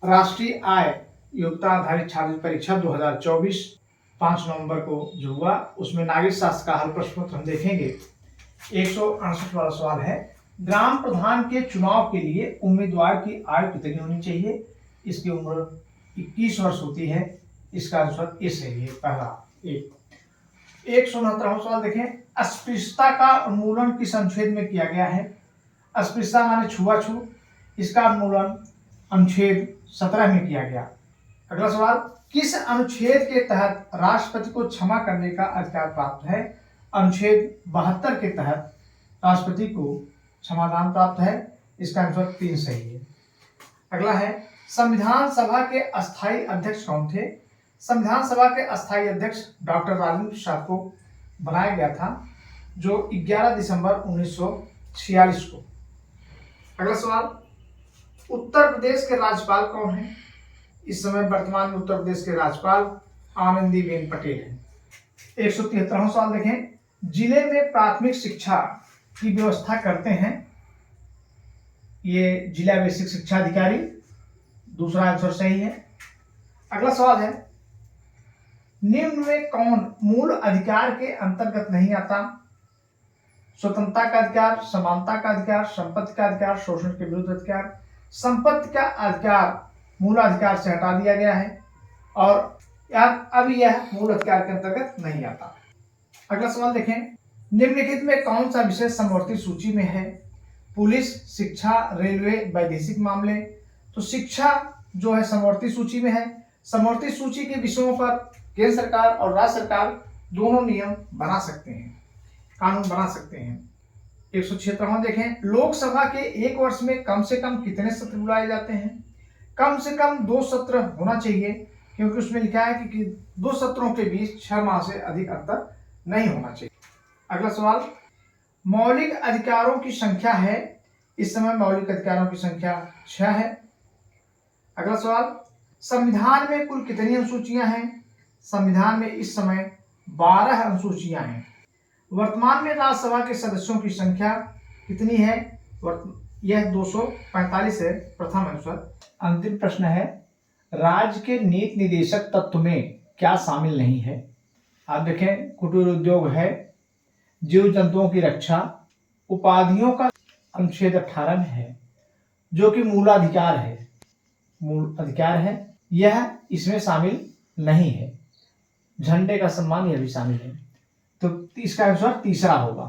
राष्ट्रीय आय योग्यता आधारित छात्र परीक्षा 2024 5 नवंबर को जो हुआ उसमें नागरिक शास्त्र का हल प्रश्न पत्र हम देखेंगे। 168 वाला सवाल है, ग्राम प्रधान के चुनाव के लिए उम्मीदवार की आयु कितनी होनी चाहिए? इसकी उम्र 21 वर्ष होती है। इसका आंसर ए सही है, पहला एक। 169वां सवाल देखें, अस्पृश्यता का उन्मूलन किस अनुच्छेद में किया गया है? अस्पृश्यता माने छुआछूत, इसका उन्मूलन अनुच्छेद 17 में किया गया। अगला सवाल, किस अनुच्छेद के तहत राष्ट्रपति को क्षमा करने का अधिकार प्राप्त है? अनुच्छेद 72 के तहत राष्ट्रपति को क्षमादान प्राप्त है। इसका आंसर 3 सही है। अगला है, संविधान सभा के अस्थायी अध्यक्ष कौन थे? संविधान सभा के अस्थायी अध्यक्ष डॉक्टर राजेंद्र प्रसाद को बनाया गया था, जो 11 दिसंबर 1946 को। अगला सवाल, उत्तर प्रदेश के राज्यपाल कौन हैं? इस समय वर्तमान में उत्तर प्रदेश के राज्यपाल आनंदीबेन पटेल हैं। 173वां सवाल देखें, जिले में प्राथमिक शिक्षा की व्यवस्था करते हैं ये जिला बेसिक शिक्षा अधिकारी। दूसरा आंसर सही है। अगला सवाल है, निम्न में कौन मूल अधिकार के अंतर्गत नहीं आता? स्वतंत्रता का अधिकार, समानता का अधिकार, संपत्ति का अधिकार, शोषण के विरुद्ध अधिकार। संपत्ति का अधिकार मूल अधिकार से हटा दिया गया है और अब यह मूल अधिकार के अंतर्गत नहीं आता। अगला सवाल देखें, निम्नलिखित में कौन सा विषय समवर्ती सूची में है? पुलिस, शिक्षा, रेलवे, वैदेशिक मामले। तो शिक्षा जो है समवर्ती सूची में है। समवर्ती सूची के विषयों पर केंद्र सरकार और राज्य सरकार दोनों नियम बना सकते हैं, कानून बना सकते हैं। 176वां देखें, लोकसभा के एक वर्ष में कम से कम कितने सत्र बुलाए जाते हैं? कम से कम 2 सत्र होना चाहिए, क्योंकि उसमें लिखा है कि 2 सत्रों के बीच 6 माह से अधिक अंतर नहीं होना चाहिए। अगला सवाल, मौलिक अधिकारों की संख्या है। इस समय मौलिक अधिकारों की संख्या 6 है। अगला सवाल, संविधान में कुल कितनी अनुसूचियां हैं? संविधान में इस समय 12 अनुसूचियां हैं। वर्तमान में राज्यसभा के सदस्यों की संख्या कितनी है? यह 245 है, प्रथम आंसर। अंतिम प्रश्न है, राज्य के नीति निदेशक तत्व में क्या शामिल नहीं है? आप देखें, कुटीर उद्योग है, जीव जंतुओं की रक्षा, उपाधियों का अनुच्छेद 18 में है, जो कि मूलाधिकार है, मूल अधिकार है, यह इसमें शामिल नहीं है। झंडे का सम्मान यह भी शामिल है। तो इसका आंसर तीसरा होगा।